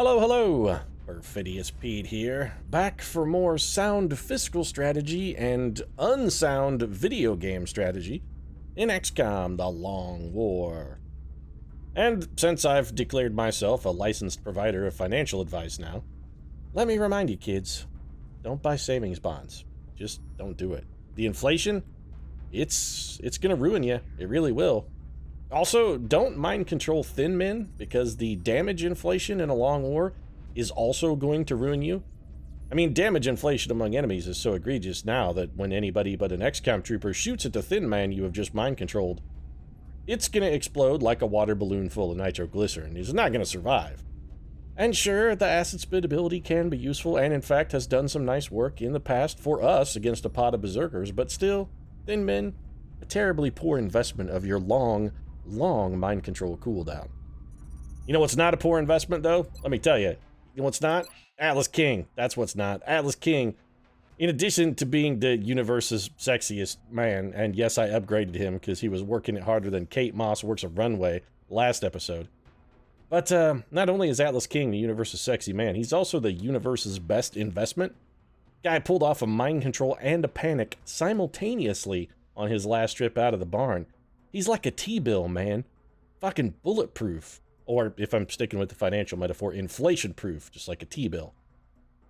Hello, hello! Perfidious Pete here, back for more sound fiscal strategy and unsound video game strategy in XCOM, The Long War. And since I've declared myself a licensed provider of financial advice now, let me remind you kids, don't buy savings bonds. Just don't do it. The inflation, it's gonna ruin you. It really will. Also, don't mind control thin men, because the damage inflation in a long war is also going to ruin you. I mean, damage inflation among enemies is so egregious now that when anybody but an XCOM trooper shoots at the thin man you have just mind controlled, it's gonna explode like a water balloon full of nitroglycerin. He's not gonna survive. And sure, the acid spit ability can be useful, and in fact has done some nice work in the past for us against a pot of berserkers, but still, thin men, a terribly poor investment of your long mind control cooldown. You know what's not a poor investment, though? Let me tell you. You know what's not? Atlas King. That's what's not. Atlas King, in addition to being the universe's sexiest man, and yes, I upgraded him because he was working it harder than Kate Moss works a runway last episode. But not only is Atlas King the universe's sexy man, he's also the universe's best investment. Guy pulled off a mind control and a panic simultaneously on his last trip out of the barn. He's like a T-bill, man. Fucking bulletproof. Or, if I'm sticking with the financial metaphor, inflation-proof, just like a T-bill.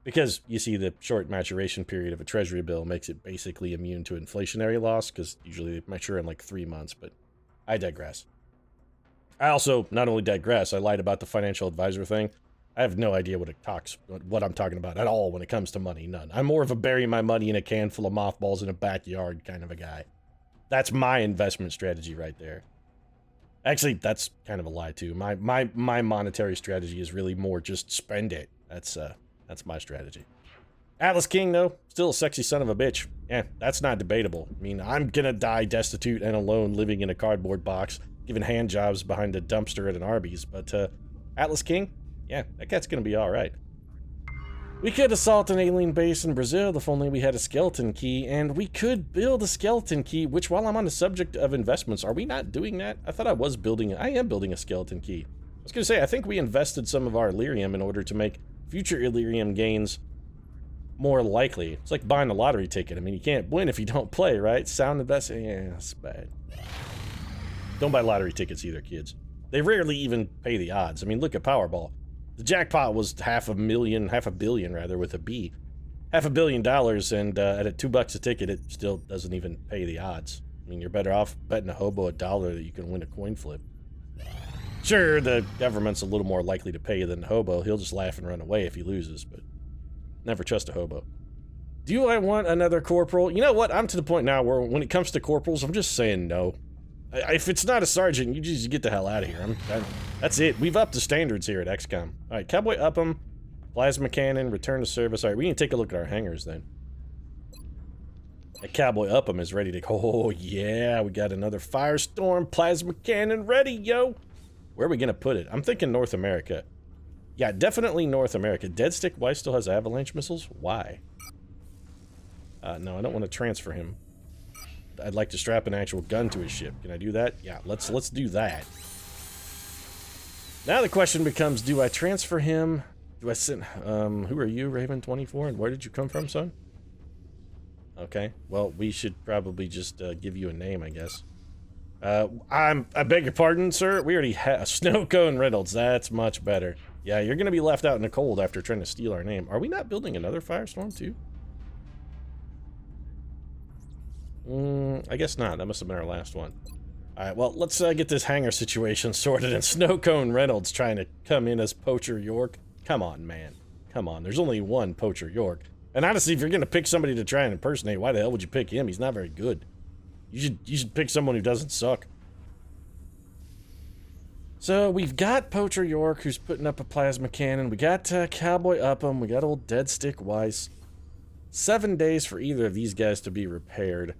Because, you see, the short maturation period of a treasury bill makes it basically immune to inflationary loss, because usually they mature in like 3 months, but I digress. I also not only digress, I lied about the financial advisor thing. I have no idea what I'm talking about at all when it comes to money, none. I'm more of a bury my money in a can full of mothballs in a backyard kind of a guy. That's my investment strategy right there. Actually, that's kind of a lie too. My monetary strategy is really more just spend it. That's my strategy. Atlas King, though, still a sexy son of a bitch. Yeah, that's not debatable. I mean, I'm gonna die destitute and alone living in a cardboard box, giving hand jobs behind a dumpster at an Arby's, but Atlas King, yeah, that guy's gonna be alright. We could assault an alien base in Brazil if only we had a skeleton key, and we could build a skeleton key, which, while I'm on the subject of investments, are we not doing that? I thought I am building a skeleton key. I was gonna say, I think we invested some of our Illyrium in order to make future Illyrium gains more likely. It's like buying a lottery ticket. I mean, you can't win if you don't play, right? Sound investing, yeah, that's bad. Don't buy lottery tickets either, kids. They rarely even pay the odds. I mean, look at Powerball. The jackpot was half a billion with a B. $500 million, and at $2 a ticket, it still doesn't even pay the odds. I mean, you're better off betting a hobo $1 that you can win a coin flip. Sure, the government's a little more likely to pay you than the hobo. He'll just laugh and run away if he loses, but never trust a hobo. Do I want another corporal? You know what? I'm to the point now where when it comes to corporals, I'm just saying no. If it's not a sergeant, you just get the hell out of here. That's it. We've upped the standards here at XCOM. Alright, Cowboy Upham, Plasma Cannon, Return to Service. Alright, we need to take a look at our hangars then. That Cowboy Upham is ready to go. Oh yeah, we got another Firestorm Plasma Cannon ready, yo! Where are we gonna put it? I'm thinking North America. Yeah, definitely North America. Deadstick Weiss still has avalanche missiles? Why? No, I don't want to transfer him. I'd like to strap an actual gun to his ship. Can I do that? Yeah, let's do that. Now the question becomes, do I transfer him? Do I send... who are you, Raven24, and where did you come from, son? Okay, well, we should probably just give you a name, I guess. I beg your pardon, sir? We already have... Snowcone Reynolds, that's much better. Yeah, you're gonna be left out in the cold after trying to steal our name. Are we not building another Firestorm, too? I guess not. That must have been our last one. Alright, well, let's get this hangar situation sorted, and Snowcone Reynolds trying to come in as Poacher York. Come on, man. Come on, there's only one Poacher York. And honestly, if you're gonna pick somebody to try and impersonate, why the hell would you pick him? He's not very good. You should pick someone who doesn't suck. So, we've got Poacher York, who's putting up a plasma cannon. We got Cowboy Upham. We got old Deadstick Weiss. 7 days for either of these guys to be repaired.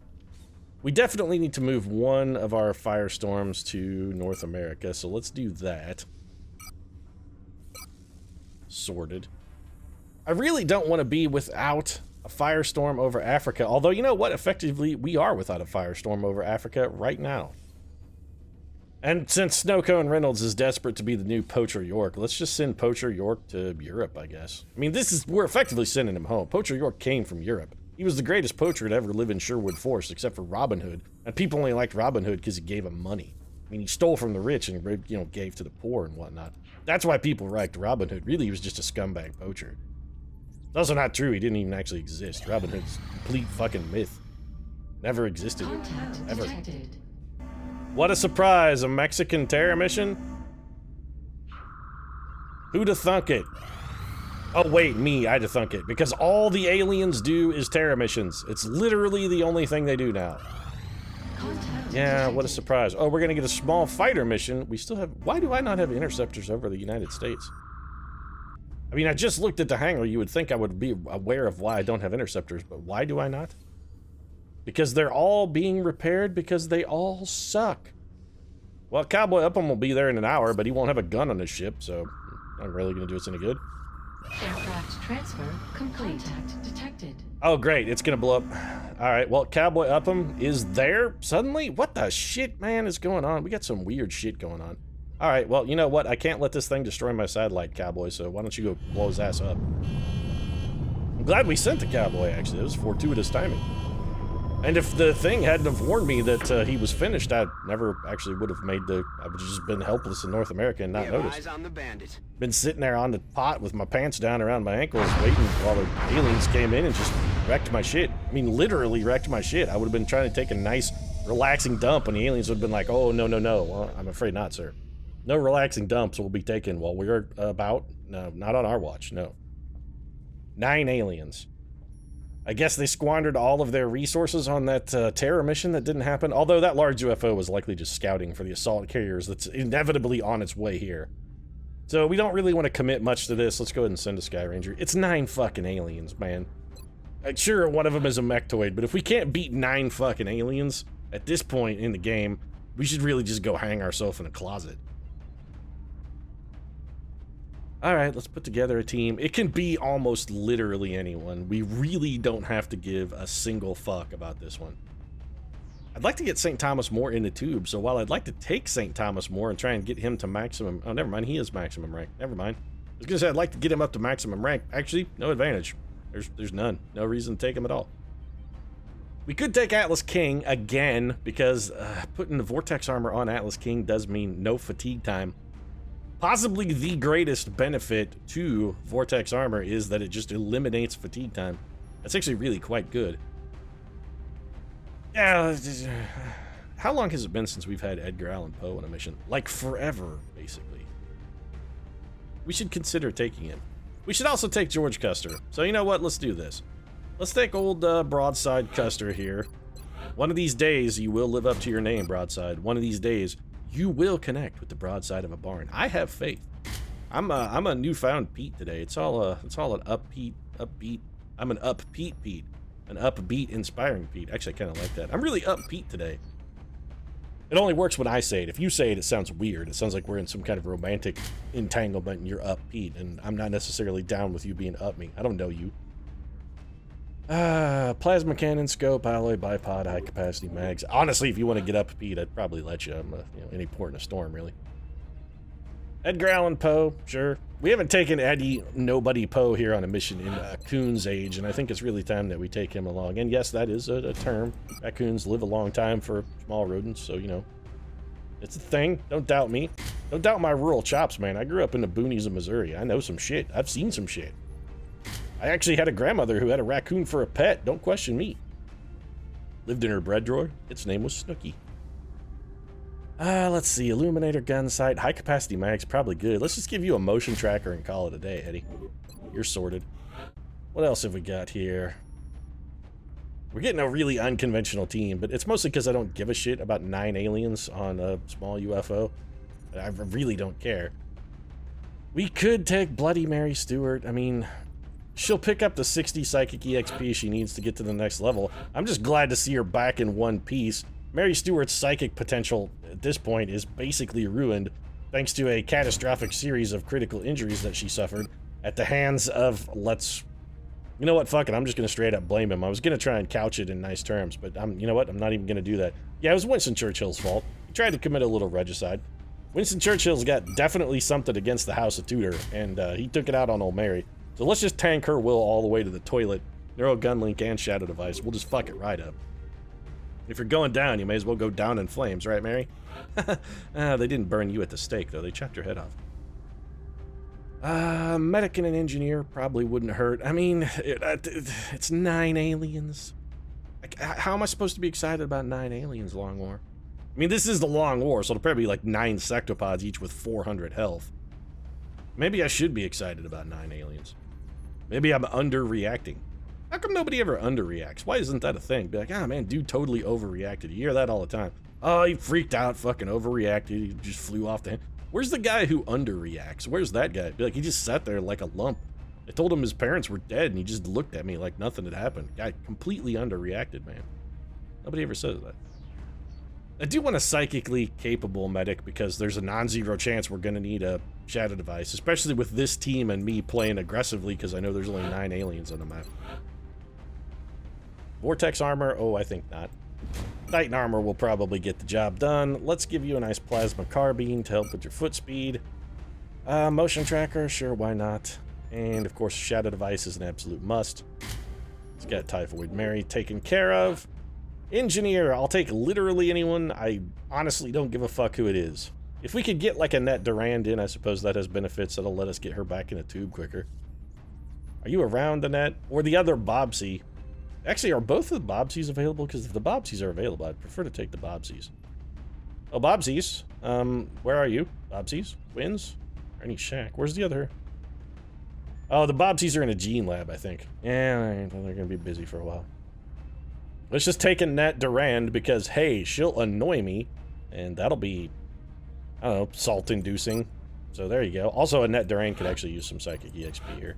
We definitely need to move one of our Firestorms to North America, so let's do that. Sorted. I really don't want to be without a Firestorm over Africa, although you know what? Effectively, we are without a Firestorm over Africa right now. And since Snowcone Reynolds is desperate to be the new Poacher York, let's just send Poacher York to Europe, I guess. I mean, we're effectively sending him home. Poacher York came from Europe. He was the greatest poacher to ever live in Sherwood Forest, except for Robin Hood. And people only liked Robin Hood because he gave them money. I mean, he stole from the rich and, you know, gave to the poor and whatnot. That's why people liked Robin Hood. Really, he was just a scumbag poacher. It's also not true. He didn't even actually exist. Robin Hood's a complete fucking myth. Never existed. Contact Ever. detected. What a surprise! A Mexican terror mission? Who'da thunk it? Oh wait, me, I'd have thunk it. Because all the aliens do is terror missions. It's literally the only thing they do now. Contact Yeah, detected. what a surprise. Oh, we're gonna get a small fighter mission. We still have... Why do I not have interceptors over the United States? I mean, I just looked at the hangar. You would think I would be aware of why I don't have interceptors, but why do I not? Because they're all being repaired because they all suck. Well, Cowboy Upham will be there in an hour, but he won't have a gun on his ship, so not really gonna do us any good. Aircraft transfer complete. Contact detected. Oh, great, it's gonna blow up. Alright, well, Cowboy Upham is there suddenly? What the shit, man, is going on? We got some weird shit going on. Alright, well, you know what? I can't let this thing destroy my satellite, Cowboy, so why don't you go blow his ass up? I'm glad we sent the Cowboy, actually. It was fortuitous timing. And if the thing hadn't have warned me that he was finished, I never actually would have made the... I would have just been helpless in North America and not noticed. Eyes on the bandit. Been sitting there on the pot with my pants down around my ankles waiting while the aliens came in and just wrecked my shit. I mean, literally wrecked my shit. I would have been trying to take a nice, relaxing dump, and the aliens would have been like, oh, no, no, no. Well, I'm afraid not, sir. No relaxing dumps will be taken while we're about. No, not on our watch, no. 9 aliens. I guess they squandered all of their resources on that terror mission that didn't happen, although that large UFO was likely just scouting for the assault carriers that's inevitably on its way here. So we don't really want to commit much to this. Let's go ahead and send a Sky Ranger. It's 9 fucking aliens, man. Sure, one of them is a mechtoid, but if we can't beat 9 fucking aliens at this point in the game, we should really just go hang ourselves in a closet. Alright, let's put together a team. It can be almost literally anyone. We really don't have to give a single fuck about this one. I'd like to get St. Thomas More in the tube, so while I'd like to take St. Thomas More and try and get him to maximum... Oh, never mind, he is maximum rank. Never mind. I was gonna say I'd like to get him up to maximum rank. Actually, no advantage. There's none. No reason to take him at all. We could take Atlas King again, because putting the Vortex armor on Atlas King does mean no fatigue time. Possibly the greatest benefit to Vortex armor is that it just eliminates fatigue time. That's actually really quite good. Yeah, how long has it been since we've had Edgar Allan Poe on a mission? Like forever, basically. We should consider taking him. We should also take George Custer. So you know what? Let's do this. Let's take old Broadside Custer here. One of these days, you will live up to your name, Broadside. One of these days, you will connect with the broadside of a barn. I have faith. I'm a newfound Pete today. It's all an upbeat. I'm an upbeat Pete, an upbeat, inspiring Pete. Actually, I kind of like that. I'm really upbeat today. It only works when I say it. If you say it, it sounds weird. It sounds like we're in some kind of romantic entanglement and you're upbeat, and I'm not necessarily down with you being up me. I don't know you. Plasma cannon, scope, alloy, bipod, high capacity mags. Honestly, if you want to get up, Pete, I'd probably let you. I'm any port in a storm, really. Edgar Allan Poe, sure. We haven't taken Eddie Nobody Poe here on a mission in Coon's age, and I think it's really time that we take him along. And yes, that is a term. Raccoons live a long time for small rodents, so, you know. It's a thing. Don't doubt me. Don't doubt my rural chops, man. I grew up in the boonies of Missouri. I know some shit. I've seen some shit. I actually had a grandmother who had a raccoon for a pet. Don't question me. Lived in her bread drawer. Its name was Snooky. Let's see. Illuminator, gun sight, high capacity mags, probably good. Let's just give you a motion tracker and call it a day, Eddie. You're sorted. What else have we got here? We're getting a really unconventional team, but it's mostly because I don't give a shit about 9 aliens on a small UFO. I really don't care. We could take Bloody Mary Stewart. I mean... she'll pick up the 60 psychic EXP she needs to get to the next level. I'm just glad to see her back in one piece. Mary Stewart's psychic potential at this point is basically ruined thanks to a catastrophic series of critical injuries that she suffered at the hands of, you know what, fuck it, I'm just gonna straight up blame him. I was gonna try and couch it in nice terms, but you know what, I'm not even gonna do that. Yeah, it was Winston Churchill's fault. He tried to commit a little regicide. Winston Churchill's got definitely something against the House of Tudor, and he took it out on old Mary. So let's just tank her will all the way to the toilet. Neuro Gunlink and Shadow Device. We'll just fuck it right up. If you're going down, you may as well go down in flames, right, Mary? They didn't burn you at the stake, though. They chopped your head off. Medic and an engineer probably wouldn't hurt. I mean, it's 9 aliens. How am I supposed to be excited about 9 aliens, Long War? I mean, this is the Long War, so it'll probably be like 9 sectopods, each with 400 health. Maybe I should be excited about 9 aliens. Maybe I'm underreacting. How come nobody ever underreacts? Why isn't that a thing? Be like, ah, man, dude totally overreacted. You hear that all the time. Oh, he freaked out, fucking overreacted. He just flew off the hand. Where's the guy who underreacts? Where's that guy? Be like, he just sat there like a lump. I told him his parents were dead, and he just looked at me like nothing had happened. Guy completely underreacted, man. Nobody ever says that. I do want a psychically capable medic because there's a non-zero chance we're going to need a Shadow Device, especially with this team and me playing aggressively because I know there's only 9 aliens on the map. Vortex armor? Oh, I think not. Titan armor will probably get the job done. Let's give you a nice plasma carbine to help with your foot speed. Motion tracker? Sure, why not? And, of course, Shadow Device is an absolute must. It's got Typhoid Mary taken care of. Engineer, I'll take literally anyone. I honestly don't give a fuck who it is. If we could get like Annette Durand in, I suppose that has benefits that'll let us get her back in a tube quicker. Are you around, Annette? Or the other Bobsy? Actually, are both of the Bobsies available? Because if the Bobsies are available, I'd prefer to take the Bobsies. Oh, Bobsies. Where are you? Bobsies? Wins? Ernie Shack. Where's the other? Oh, the Bobsies are in a gene lab, I think. Yeah, they're going to be busy for a while. Let's just take Annette Durand because, hey, she'll annoy me. And that'll be, I don't know, salt-inducing. So there you go. Also, Annette Durand could actually use some Psychic EXP here.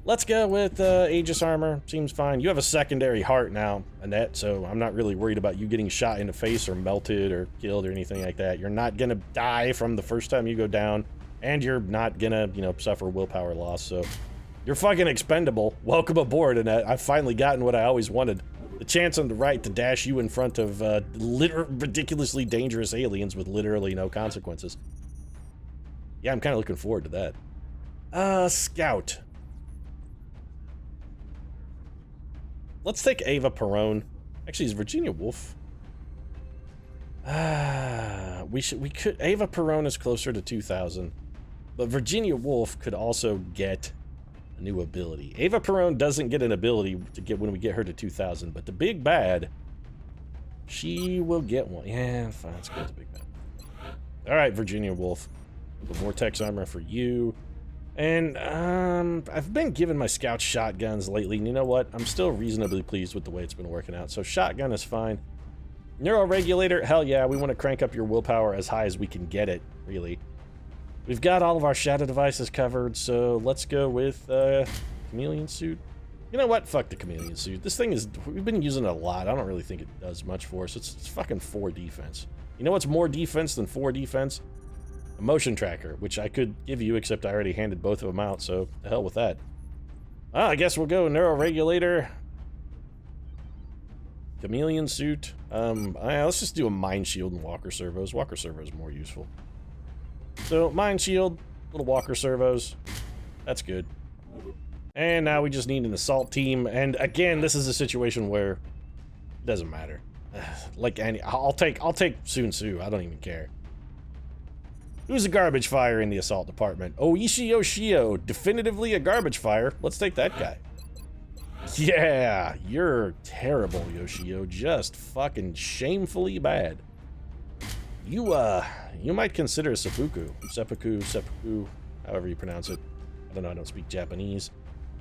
Let's go with Aegis armor. Seems fine. You have a secondary heart now, Annette, so I'm not really worried about you getting shot in the face or melted or killed or anything like that. You're not going to die from the first time you go down, and you're not going to, you know, suffer willpower loss, so you're fucking expendable. Welcome aboard, Annette. I've finally gotten what I always wanted. The chance on the right to dash you in front of ridiculously dangerous aliens with literally no consequences. Yeah, I'm kind of looking forward to that. Scout. Let's take Ava Perone. Actually, is Virginia Woolf? We could. Ava Perone is closer to 2,000, but Virginia Woolf could also get a new ability. Ava Perone doesn't get an ability to get when we get her to 2,000, but the big bad, she will get one. Yeah, fine. Let's go with the big bad. All right, Virginia Woolf. The Vortex armor for you. And, I've been giving my scouts shotguns lately, and you know what? I'm still reasonably pleased with the way it's been working out, so shotgun is fine. Neuroregulator, hell yeah, we want to crank up your willpower as high as we can get it, really. We've got all of our Shadow Devices covered, so let's go with, Chameleon Suit. You know what? Fuck the Chameleon Suit. This thing is, we've been using it a lot. I don't really think it does much for us. It's fucking 4 defense. You know what's more defense than 4 defense? A motion tracker, which I could give you, except I already handed both of them out, so the hell with that. I guess we'll go Neuroregulator. Chameleon Suit. Let's just do a Mind Shield and Walker Servos. Walker Servos more useful. So, Mind Shield, little Walker Servos. That's good. And now we just need an Assault Team, and again, this is a situation where it doesn't matter. Like, I'll take Sun Tzu, I don't even care. Who's a garbage fire in the assault department? Oishi Yoshio, definitively a garbage fire. Let's take that guy. Yeah, you're terrible, Yoshio. Just fucking shamefully bad. You might consider seppuku, however you pronounce it. I don't know, I don't speak Japanese.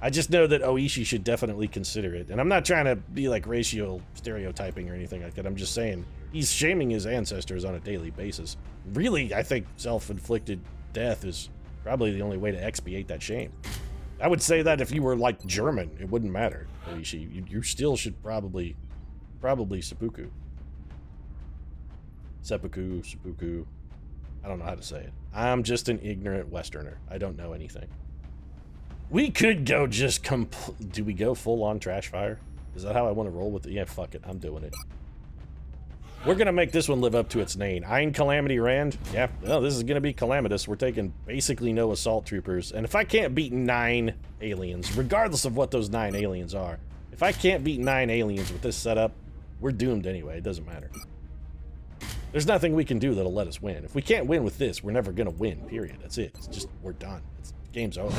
I just know that Oishi should definitely consider it. And I'm not trying to be like racial stereotyping or anything like that. I'm just saying he's shaming his ancestors on a daily basis. Really, I think self-inflicted death is probably the only way to expiate that shame. I would say that if you were like German, it wouldn't matter. Oishi, you still should probably seppuku. Seppuku. I don't know how to say it. I'm just an ignorant Westerner. I don't know anything. We could go just do we go full on trash fire? Is that how I want to roll with it? Yeah, fuck it. I'm doing it. We're gonna make this one live up to its name. Ein Calamity Rand. Yeah, well, this is gonna be calamitous. We're taking basically no assault troopers. And if I can't beat 9 aliens, regardless of what those 9 aliens are, if I can't beat 9 aliens with this setup, we're doomed anyway. It doesn't matter. There's nothing we can do that'll let us win. If we can't win with this, we're never gonna win, period. That's it. It's just, we're done. Game's over.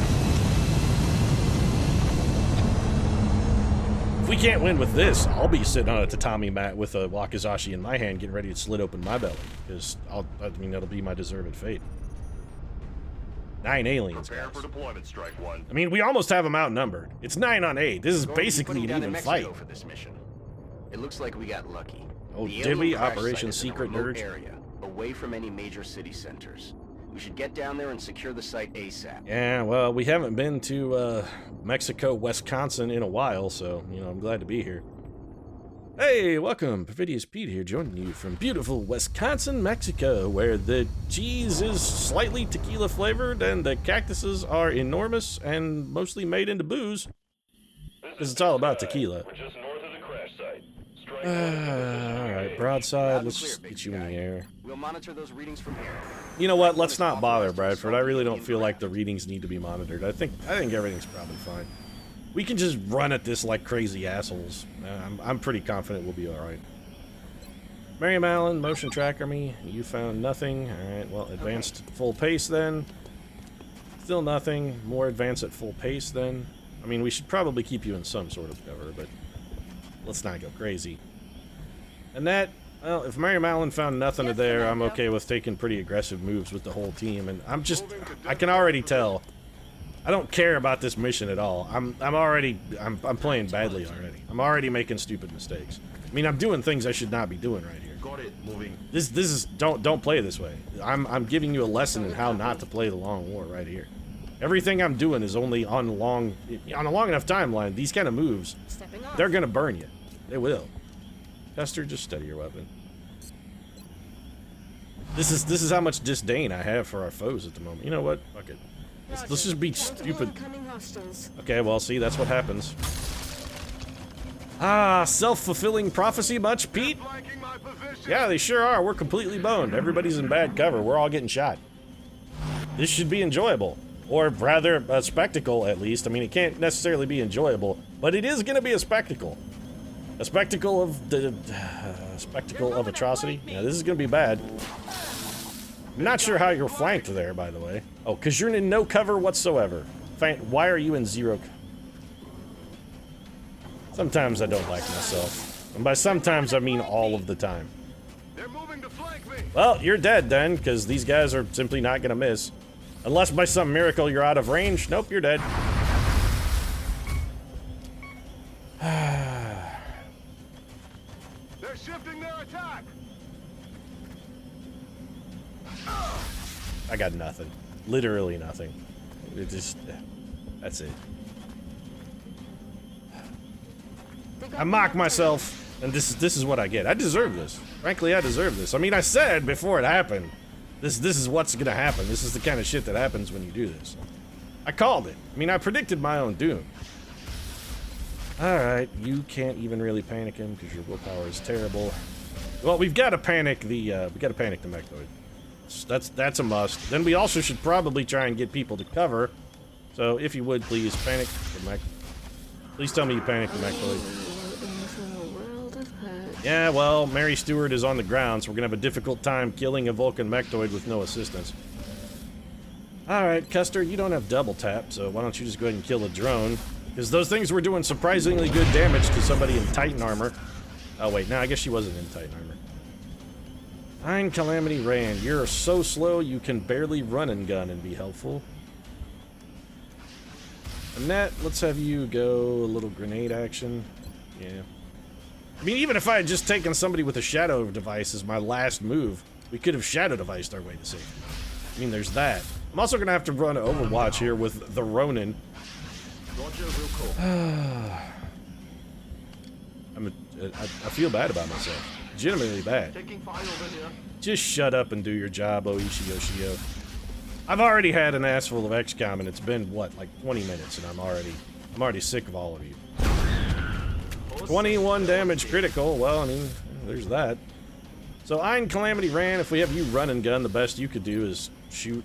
If we can't win with this, I'll be sitting on a tatami mat with a wakizashi in my hand, getting ready to slit open my belly, because that'll be my deserved fate. 9 aliens, guys. Prepare for deployment, Strike One. I mean, we almost have them outnumbered. It's 9 on 8. This is basically an even fight. For this mission. It looks like we got lucky. Oh, The did we? alien crash Operation site is in a Secret remote Dirge? area, away from any major city centers. We should get down there and secure the site ASAP. Yeah, well, we haven't been to Mexico, Wisconsin in a while, so, you know, I'm glad to be here. Hey, welcome. Perfidious Pete here, joining you from beautiful Wisconsin, Mexico, where the cheese is slightly tequila flavored and the cactuses are enormous and mostly made into booze. Because it's all about tequila. We're just north of the crash site. Strike Alright, broadside, let's just get you in the air. We'll monitor those readings from here. You know what, let's not bother, Bradford. I really don't feel like the readings need to be monitored. I think everything's probably fine. We can just run at this like crazy assholes. I'm pretty confident we'll be alright. Miriam Allen, motion tracker me. You found nothing. Alright, well, advanced full pace then. Still nothing. More advance at full pace then. I mean, we should probably keep you in some sort of cover, but let's not go crazy. And that, well, if Miriam Allen found nothing there, I'm okay with taking pretty aggressive moves with the whole team. And I can already tell. I don't care about this mission at all. I'm playing badly already. I'm already making stupid mistakes. I mean, I'm doing things I should not be doing right here. Got it. Moving. This is don't play this way. I'm giving you a lesson in how not to play the long war right here. Everything I'm doing is only on a long enough timeline. These kind of moves, they're gonna burn you. They will. Custer, just steady your weapon. This is how much disdain I have for our foes at the moment. You know what? Fuck it. Let's just be stupid. Okay, well, see, that's what happens. Ah, self-fulfilling prophecy much, Pete? Yeah, they sure are. We're completely boned. Everybody's in bad cover. We're all getting shot. This should be enjoyable. Or rather, a spectacle, at least. I mean, it can't necessarily be enjoyable, but it is going to be a spectacle. A spectacle of atrocity. Yeah, this is going to be bad. I'm not sure how you're flanked there, by the way. Oh, because you're in no cover whatsoever. Why are you in zero? Sometimes I don't like myself. And by sometimes, I mean all of the time. They're moving to flank me. Well, you're dead then, because these guys are simply not going to miss. Unless by some miracle you're out of range. Nope, you're dead. They're shifting their attack. I got nothing. Literally nothing. It just... That's it. I mock myself, and this is what I get. I deserve this. Frankly, I deserve this. I mean, I said before it happened, this is what's gonna happen. This is the kind of shit that happens when you do this. I called it. I mean, I predicted my own doom. Alright, you can't even really panic him because your willpower is terrible. Well, we've got to panic the Mechtoid. That's a must. Then we also should probably try and get people to cover. So, if you would, please panic the mech. Please tell me you panic the Mechtoid. Yeah, well, Mary Stewart is on the ground, so we're gonna have a difficult time killing a Vulcan Mechtoid with no assistance. Alright, Custer, you don't have double tap, so why don't you just go ahead and kill a drone? Because those things were doing surprisingly good damage to somebody in Titan armor. Oh wait, no, I guess she wasn't in Titan armor. Ein Calamity Rand, you're so slow you can barely run and gun and be helpful. Annette, let's have you go a little grenade action. Yeah. I mean, even if I had just taken somebody with a shadow device as my last move, we could have shadow deviced our way to safety. I mean, there's that. I'm also gonna have to run Overwatch here with the Ronin. I feel bad about myself. Legitimately bad. Just shut up and do your job, Oishi Yoshio. I've already had an ass full of XCOM, and it's been, what, like 20 minutes, and I'm already sick of all of you. 21 damage critical, well, I mean, there's that. So Ein Calamity ran. If we have you run and gun, the best you could do is shoot.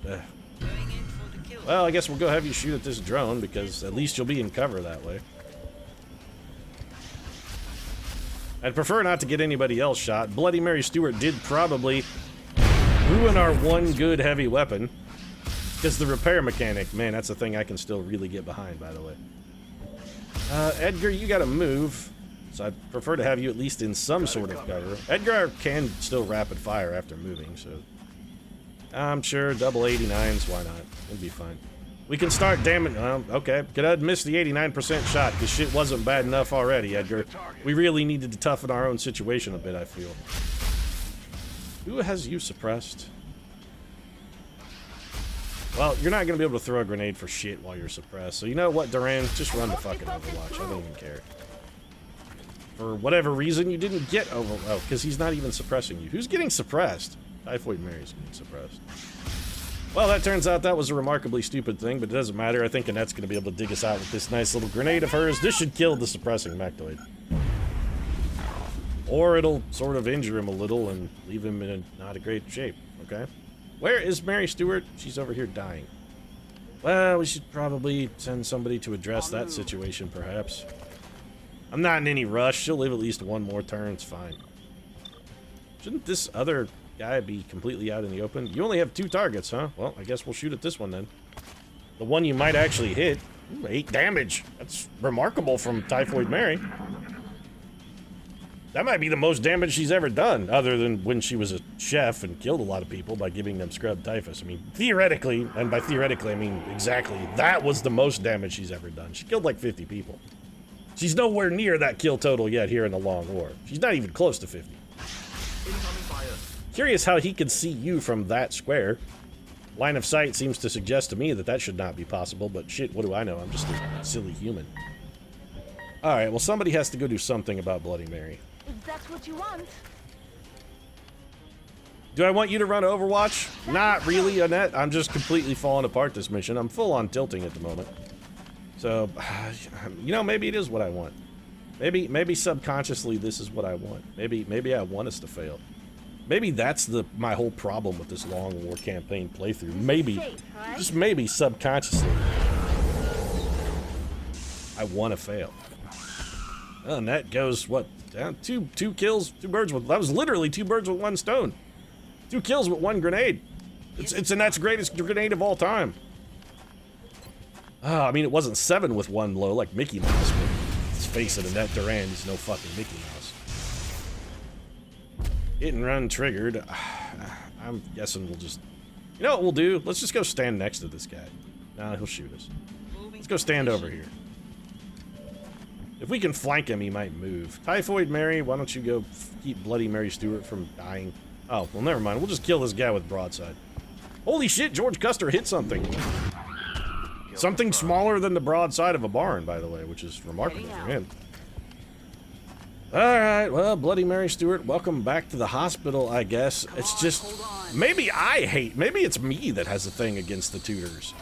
Well, I guess we'll go have you shoot at this drone because at least you'll be in cover that way. I'd prefer not to get anybody else shot. Bloody Mary Stewart did probably ruin our one good heavy weapon. Because the repair mechanic, man, that's a thing I can still really get behind, by the way. Edgar, you gotta move. So I'd prefer to have you at least in some sort of cover. Edgar can still rapid fire after moving, so... I'm sure double 89s, why not? It'd be fine. We can start damaging... okay. Could have missed the 89% shot, because shit wasn't bad enough already, Edgar. We really needed to toughen our own situation a bit, I feel. Who has you suppressed? Well, you're not going to be able to throw a grenade for shit while you're suppressed. So you know what, Duran? Just run the fucking Overwatch. I don't even care. For whatever reason, you didn't get over... oh, because he's not even suppressing you. Who's getting suppressed? Typhoid Mary's getting suppressed. Well, that turns out that was a remarkably stupid thing, but it doesn't matter. I think Annette's going to be able to dig us out with this nice little grenade of hers. This should kill the suppressing Mechtoid. Or it'll sort of injure him a little and leave him in not a great shape, okay? Where is Mary Stewart? She's over here dying. Well, we should probably send somebody to address that situation, perhaps. I'm not in any rush. She'll live at least one more turn. It's fine. Shouldn't this other guy be completely out in the open? You only have 2 targets, huh? Well, I guess we'll shoot at this one then. The one you might actually hit. Ooh, 8 damage. That's remarkable from Typhoid Mary. That might be the most damage she's ever done, other than when she was a chef and killed a lot of people by giving them scrub typhus. I mean, theoretically, and by theoretically I mean exactly, that was the most damage she's ever done. She killed like 50 people. She's nowhere near that kill total yet here in the Long War. She's not even close to 50. Curious how he could see you from that square. Line of sight seems to suggest to me that that should not be possible, but shit, what do I know? I'm just a silly human. Alright, well somebody has to go do something about Bloody Mary. If that's what you want. Do I want you to run Overwatch? Not really, Annette. I'm just completely falling apart this mission. I'm full on tilting at the moment. So, you know, maybe it is what I want. Maybe subconsciously this is what I want. Maybe I want us to fail. Maybe that's my whole problem with this Long War campaign playthrough. Maybe, just maybe subconsciously, I want to fail. And that goes, what, down? Two kills, 2 birds with... that was literally 2 birds with 1 stone. 2 kills with 1 grenade. It's Annette's greatest grenade of all time. I mean, it wasn't 7 with 1 blow like Mickey Mouse, but let's face it, Annette Duran is no fucking Mickey Mouse. Hit and run triggered. I'm guessing we'll just... you know what we'll do? Let's just go stand next to this guy. Nah, he'll shoot us. Let's go stand over here. If we can flank him, he might move. Typhoid Mary, why don't you go keep Bloody Mary Stewart from dying? Oh, well, never mind. We'll just kill this guy with broadside. Holy shit, George Custer hit something. Something smaller than the broadside of a barn, by the way, which is remarkable for him. Alright, well, Bloody Mary Stewart, welcome back to the hospital, I guess. It's just... maybe it's me that has a thing against the tutors.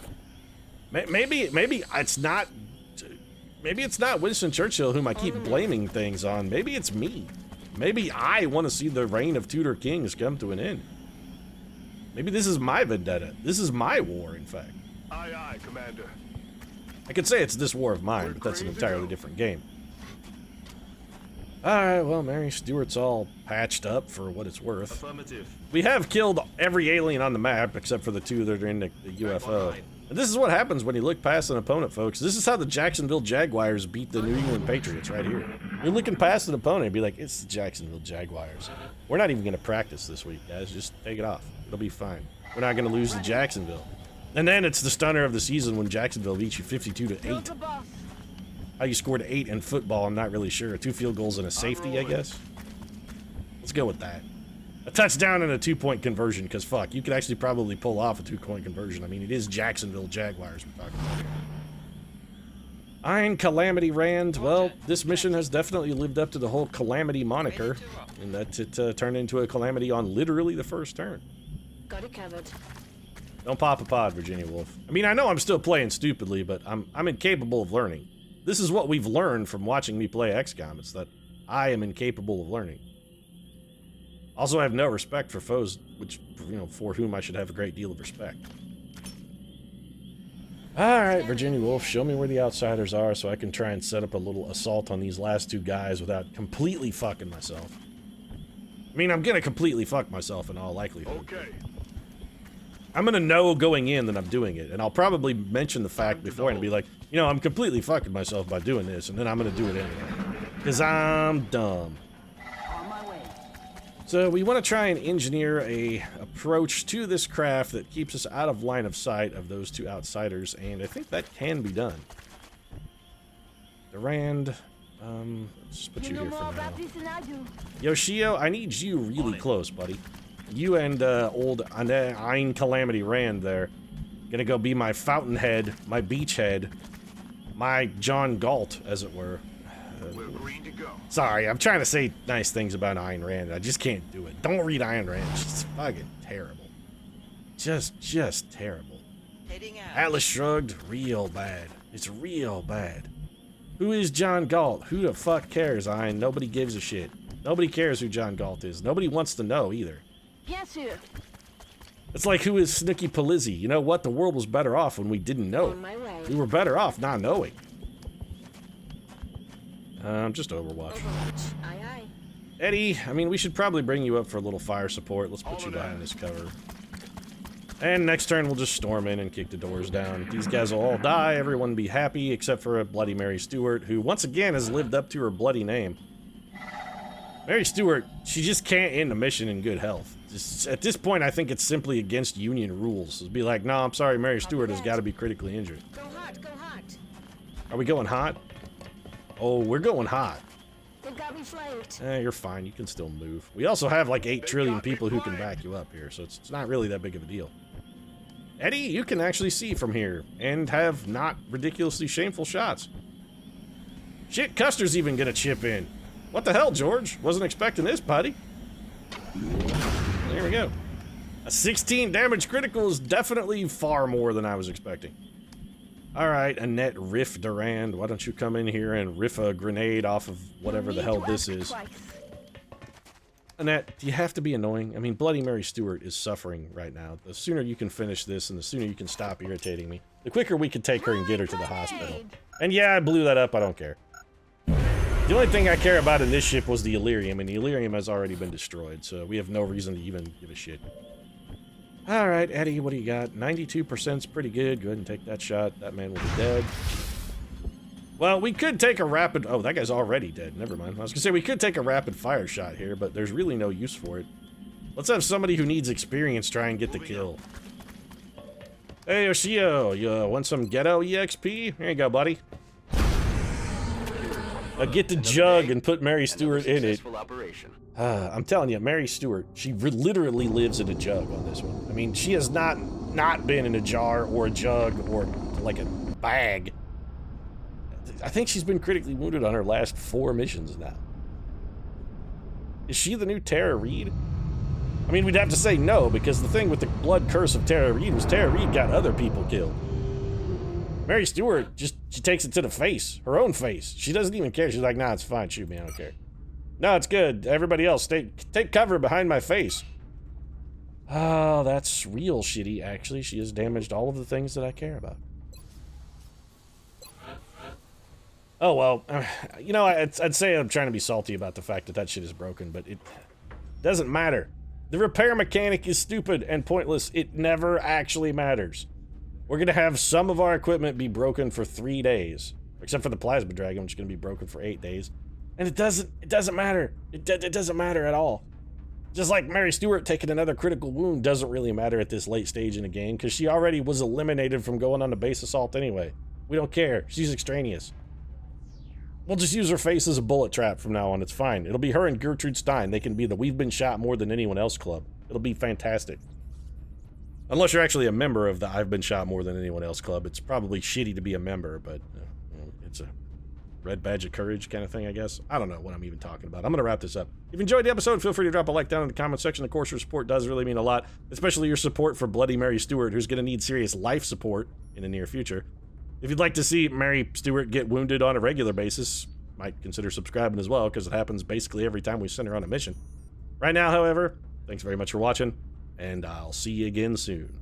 Maybe it's not... maybe it's not Winston Churchill whom I keep blaming things on. Maybe it's me. Maybe I want to see the reign of Tudor kings come to an end. Maybe this is my vendetta. This is my war, in fact. Aye, aye, Commander. I could say it's this war of mine, but that's an entirely different game. Alright, well, Mary Stewart's all patched up for what it's worth. Affirmative. We have killed every alien on the map except for the 2 that are in the UFO. And this is what happens when you look past an opponent, folks. This is how the Jacksonville Jaguars beat the New England Patriots right here. You're looking past an opponent and be like, it's the Jacksonville Jaguars. We're not even going to practice this week, guys. Just take it off. It'll be fine. We're not going to lose to Jacksonville. And then it's the stunner of the season when Jacksonville beats you 52-8. How you scored 8 in football, I'm not really sure. 2 field goals and a safety, I guess. Let's go with that. A touchdown and a 2-point conversion, because fuck, you could actually probably pull off a 2-point conversion. I mean, it is Jacksonville Jaguars we're talking about here. Ein Calamity Rand. Well, this mission has definitely lived up to the whole Calamity moniker, in that it turned into a Calamity on literally the first turn. Got it covered. Don't pop a pod, Virginia Woolf. I mean, I know I'm still playing stupidly, but I'm incapable of learning. This is what we've learned from watching me play XCOM. It's that I am incapable of learning. Also, I have no respect for foes, which, for whom I should have a great deal of respect. Alright, Virginia Woolf, show me where the outsiders are so I can try and set up a little assault on these last two guys without completely fucking myself. I mean, I'm gonna completely fuck myself in all likelihood. Okay. I'm gonna know going in that I'm doing it, and I'll probably mention the fact before and be like, I'm completely fucking myself by doing this, and then I'm gonna do it anyway. Because I'm dumb. On my way. So we want to try and engineer a approach to this craft that keeps us out of line of sight of those two outsiders, and I think that can be done. Durand, let's just put you You know here more for now. about this than I do. Yoshio, I need you really close, buddy. You and old Ein Calamity Rand there. Gonna go be my fountainhead, my beachhead, my John Galt, as it were. We're green to go. Sorry, I'm trying to say nice things about Ayn Rand. I just can't do it. Don't read Ayn Rand. She's fucking terrible. Just terrible. Atlas Shrugged, real bad. It's real bad. Who is John Galt? Who the fuck cares, Ayn? Nobody gives a shit. Nobody cares who John Galt is. Nobody wants to know either. Bien sûr. It's like, who is Snooky Polizzi? You know what? The world was better off when we didn't know. On my way. We were better off not knowing. Just Overwatch. Overwatch. Aye, aye. Eddie, I mean, we should probably bring you up for a little fire support. Let's put you behind this cover. And next turn, we'll just storm in and kick the doors down. These guys will all die, everyone be happy, except for a Bloody Mary Stewart, who once again has lived up to her bloody name. Mary Stewart, she just can't end a mission in good health. Just, at this point, I think it's simply against Union rules. It'd be like, no, I'm sorry, Mary Stewart has got to be critically injured. Go hot, go hot. Are we going hot? Oh, we're going hot. They got me flanked. You're fine. You can still move. We also have like 8 trillion people who can back you up here, so it's not really that big of a deal. Eddie, you can actually see from here and have not ridiculously shameful shots. Shit, Custer's even gonna chip in. What the hell, George? Wasn't expecting this, buddy. There we go. A 16 damage critical is definitely far more than I was expecting. Alright, Annette Riff Durand, why don't you come in here and riff a grenade off of whatever the hell this is. Annette, do you have to be annoying? I mean, Bloody Mary Stewart is suffering right now. The sooner you can finish this and the sooner you can stop irritating me, the quicker we can take her and get her to the hospital. And yeah, I blew that up, I don't care. The only thing I care about in this ship was the Illyrium, and the Illyrium has already been destroyed, so we have no reason to even give a shit. Alright, Eddie, what do you got? 92%'s pretty good. Go ahead and take that shot. That man will be dead. Well, we could take a rapid... Oh, that guy's already dead. Never mind. I was gonna say we could take a rapid fire shot here, but there's really no use for it. Let's have somebody who needs experience try and get the kill. Hey, Yoshio, you want some ghetto EXP? Here you go, buddy. Get the jug and put Mary Stewart in it. Operation. I'm telling you, Mary Stewart, she literally lives in a jug on this one. I mean, she has not been in a jar or a jug or like a bag. I think she's been critically wounded on her last 4 missions now. Is she the new Tara Reid? I mean, we'd have to say no, because the thing with the blood curse of Tara Reid was Tara Reid got other people killed. Mary Stewart, she takes it to the face, her own face. She doesn't even care. She's like, nah, it's fine, shoot me, I don't care. No, it's good. Everybody else, take cover behind my face. Oh, that's real shitty, actually. She has damaged all of the things that I care about. Oh, well, you know, I'd say I'm trying to be salty about the fact that that shit is broken, but it doesn't matter. The repair mechanic is stupid and pointless. It never actually matters. We're gonna have some of our equipment be broken for 3 days, except for the plasma dragon, which is gonna be broken for 8 days. And it doesn't matter. It doesn't matter at all. Just like Mary Stewart taking another critical wound doesn't really matter at this late stage in the game, because she already was eliminated from going on the base assault anyway. We don't care. She's extraneous. We'll just use her face as a bullet trap from now on. It's fine. It'll be her and Gertrude Stein. They can be the We've Been Shot More Than Anyone Else club. It'll be fantastic. Unless you're actually a member of the I've Been Shot More Than Anyone Else club. It's probably shitty to be a member, but it's a red badge of courage kind of thing, I guess. I don't know what I'm even talking about. I'm going to wrap this up. If you enjoyed the episode, feel free to drop a like down in the comment section. Of course, your support does really mean a lot, especially your support for Bloody Mary Stewart, who's going to need serious life support in the near future. If you'd like to see Mary Stewart get wounded on a regular basis, might consider subscribing as well, because it happens basically every time we send her on a mission. Right now, however, thanks very much for watching, and I'll see you again soon.